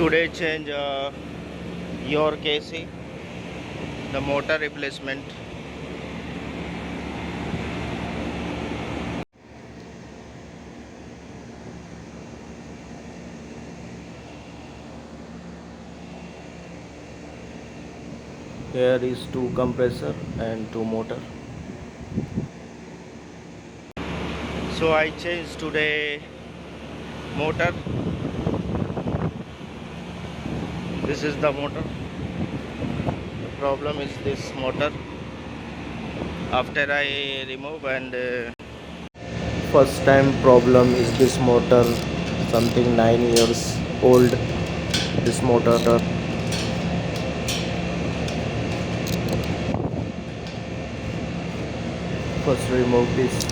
Today change your KC, the motor replacement. Here is two compressor and two motor. So I changed today motor. This is the motor. The problem is this motor. After I remove and first time problem is this motor, something 9 years old. This motor. First remove this.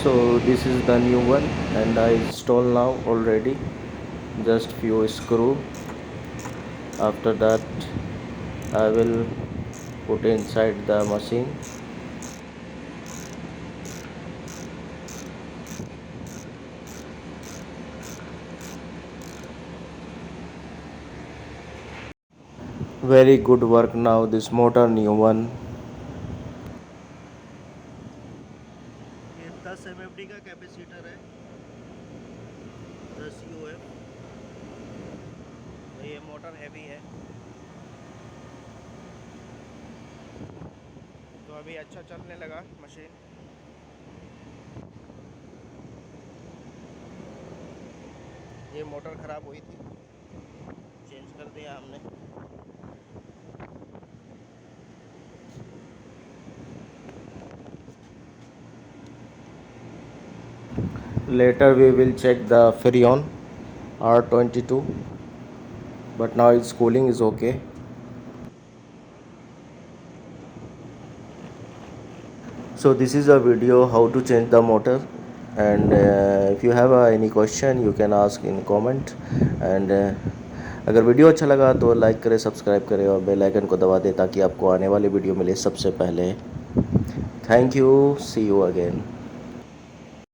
So this is the new one and I install now already, just few screw. After that I will put inside the machine. Very good work now, this motor new one. ये 10 MFD का capacitor है, 10 UF। तो ये motor heavy है, तो अभी अच्छा चलने लगा मशीन। ये मोटर ख़राब हुई थी, चेंज कर दिया हमने। Later we will check the Freon R22, but now its cooling is okay. So this is a video how to change the motor, and if you have any question you can ask in comment, and अगर video अच्छा लगा तो like करें, subscribe करें और bell icon को दबा दें ताकि आपको आने वाली वीडियो मिले सबसे पहले। Thank you, see you again.